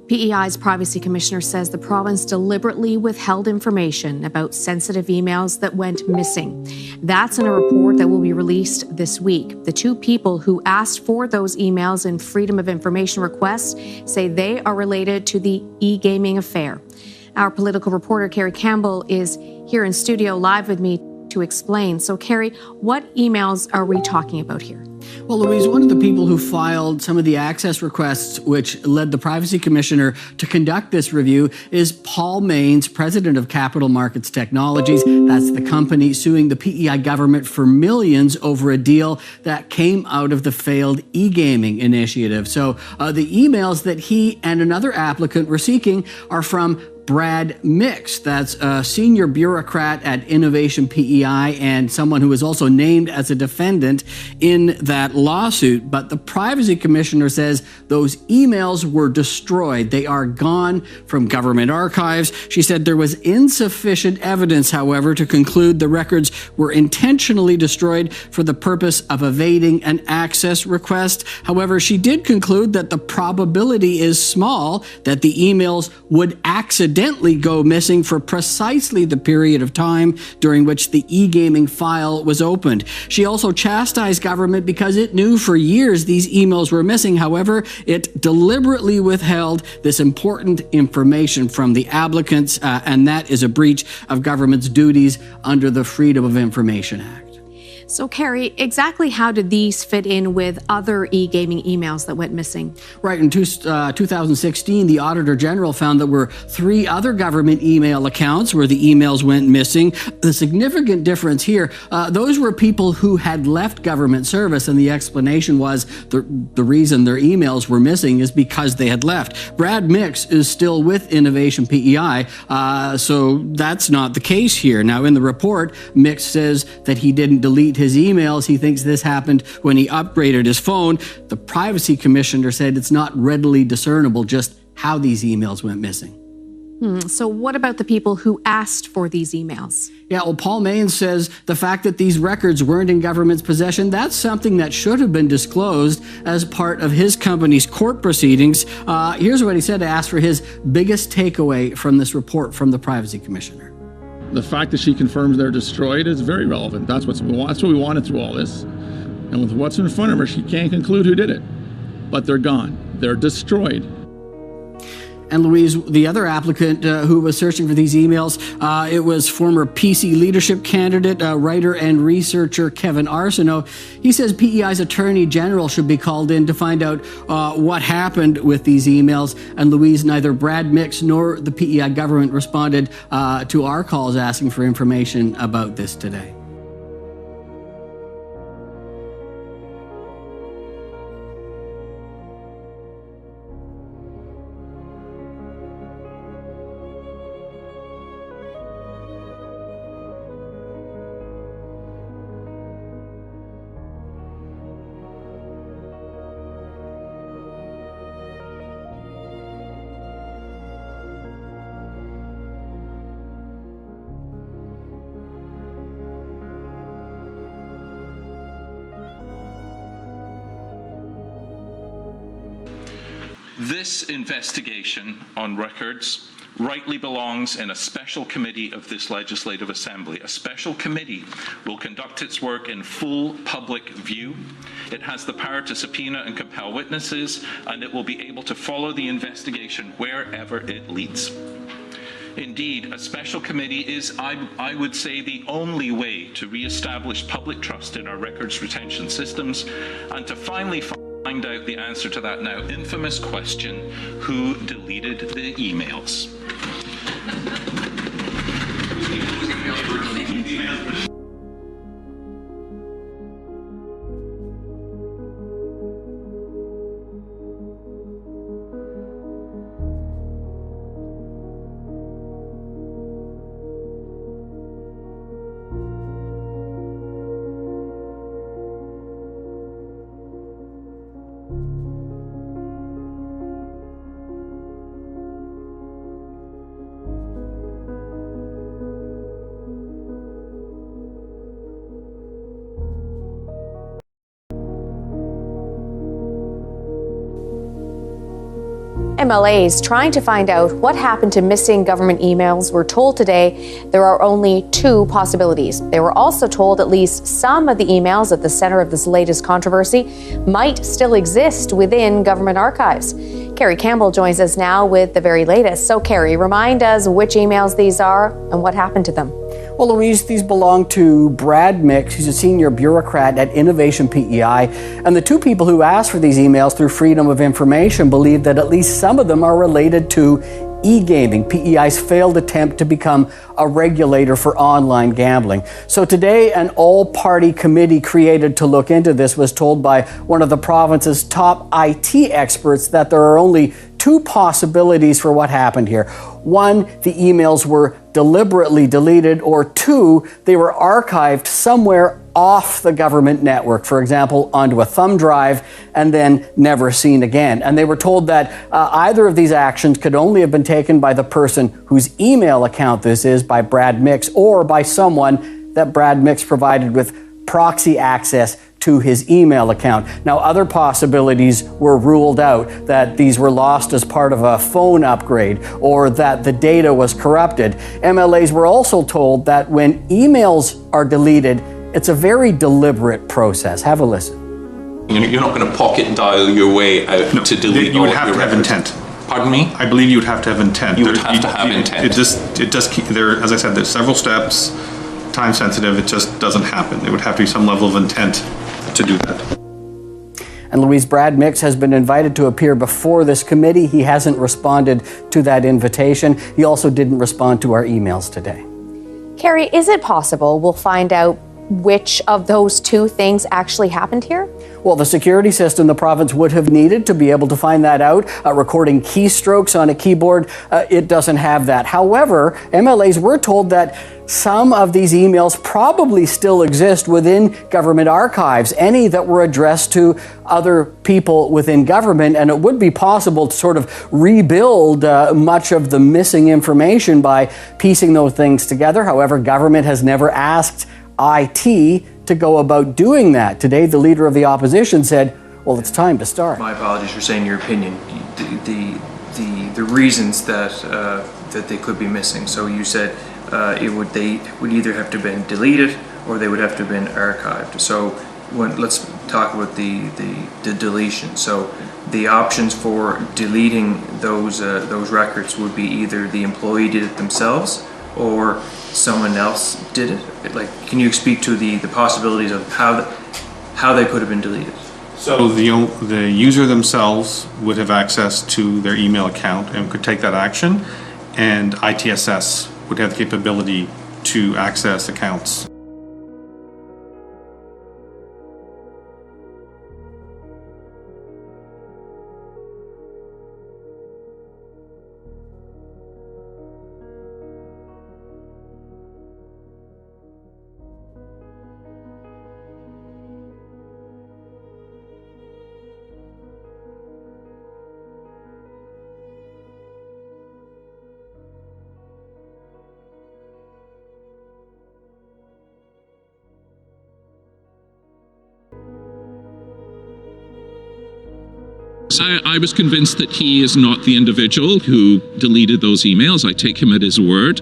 PEI's privacy commissioner says the province deliberately withheld information about sensitive emails that went missing. That's in a report that will be released this week. The two people who asked for those emails in Freedom of Information requests say they are related to the e-gaming affair. Our political reporter, Carrie Campbell, is here in studio live with me to explain. So, Carrie, what emails are we talking about here? Well, Louise, one of the people who filed some of the access requests which led the Privacy Commissioner to conduct this review is Paul Maines, president of Capital Markets Technologies. That's the company suing the PEI government for millions over a deal that came out of the failed e-gaming initiative. So the emails that he and another applicant were seeking are from Brad Mix. That's a senior bureaucrat at Innovation PEI and someone who was also named as a defendant in that lawsuit. But the Privacy Commissioner says those emails were destroyed. They are gone from government archives. She said there was insufficient evidence, however, to conclude the records were intentionally destroyed for the purpose of evading an access request. However, she did conclude that the probability is small that the emails would accidentally go missing for precisely the period of time during which the e-gaming file was opened. She also chastised government because it knew for years these emails were missing. However, it deliberately withheld this important information from the applicants, and that is a breach of government's duties under the Freedom of Information Act. So, Carrie, exactly how did these fit in with other e-gaming emails that went missing? Right. In 2016, the Auditor General found there were 3 other government email accounts where the emails went missing. The significant difference here, those were people who had left government service, and the explanation was the reason their emails were missing is because they had left. Brad Mix is still with Innovation PEI, so that's not the case here. Now, in the report, Mix says that he didn't delete his emails. He thinks this happened when he upgraded his phone. The Privacy Commissioner said it's not readily discernible just how these emails went missing. So what about the people who asked for these emails? Yeah, well, Paul Maines says the fact that these records weren't in government's possession, that's something that should have been disclosed as part of his company's court proceedings. Here's what he said to ask for his biggest takeaway from this report from the Privacy Commissioner. The fact that she confirms they're destroyed is very relevant. That's what we wanted through all this. And with what's in front of her, she can't conclude who did it. But they're gone. They're destroyed. And Louise, the other applicant who was searching for these emails, it was former PC leadership candidate, writer and researcher Kevin Arsenault. He says PEI's Attorney General should be called in to find out what happened with these emails. And Louise, neither Brad Mix nor the PEI government responded to our calls asking for information about this today. This investigation on records rightly belongs in a special committee of this Legislative Assembly. A special committee will conduct its work in full public view. It has the power to subpoena and compel witnesses, and it will be able to follow the investigation wherever it leads. Indeed, a special committee is, I would say, the only way to re-establish public trust in our records retention systems and to finally find out the answer to that now infamous question, who deleted the emails? MLAs trying to find out what happened to missing government emails were told today there are only two possibilities. They were also told at least some of the emails at the center of this latest controversy might still exist within government archives. Carrie Campbell joins us now with the very latest. So, Carrie, remind us which emails these are and what happened to them. Well, Louise, these belong to Brad Mix. He's a senior bureaucrat at Innovation PEI. And the two people who asked for these emails through Freedom of Information believe that at least some of them are related to e-gaming, PEI's failed attempt to become a regulator for online gambling. So today, an all-party committee created to look into this was told by one of the province's top IT experts that there are only two possibilities for what happened here. One, the emails were deliberately deleted, or two, they were archived somewhere off the government network, for example, onto a thumb drive, and then never seen again. And they were told that either of these actions could only have been taken by the person whose email account this is, by Brad Mix, or by someone that Brad Mix provided with proxy access to his email account. Now, other possibilities were ruled out, that these were lost as part of a phone upgrade or that the data was corrupted. MLAs were also told that when emails are deleted, it's a very deliberate process. Have a listen. You're not going to pocket dial your way out to delete. You would have to have intent. Pardon me? I believe you would have to have intent. You would have to have intent. It does keep there, as I said, there's several steps, time sensitive, it just doesn't happen. There would have to be some level of intent to do that. And Louise, Brad Mix has been invited to appear before this committee. He hasn't responded to that invitation. He also didn't respond to our emails today. Carrie, is it possible we'll find out which of those two things actually happened here? Well, the security system the province would have needed to be able to find that out, recording keystrokes on a keyboard, it doesn't have that. However, MLAs were told that some of these emails probably still exist within government archives, any that were addressed to other people within government, and it would be possible to sort of rebuild much of the missing information by piecing those things together. However, government has never asked IT to go about doing that. Today, the leader of the opposition said, well, it's time to start. My apologies for saying your opinion. The reasons that that they could be missing. So you said they would either have to have been deleted or they would have to have been archived. So let's talk about the deletion. So the options for deleting those records would be either the employee did it themselves or someone else did it. Like, can you speak to the possibilities of how they could have been deleted? So the user themselves would have access to their email account and could take that action, and ITSS would have the capability to access accounts. I was convinced that he is not the individual who deleted those emails. I take him at his word.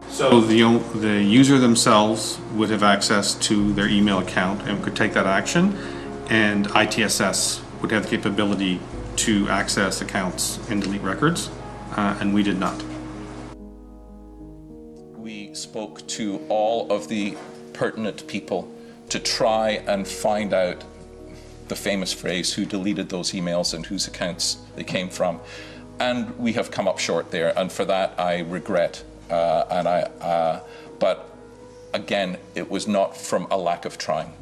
So the user themselves would have access to their email account and could take that action, and ITSS would have the capability to access accounts and delete records. and we did not. We spoke to all of the pertinent people to try and find out the famous phrase, who deleted those emails and whose accounts they came from. And we have come up short there, and for that I regret. But again, it was not from a lack of trying.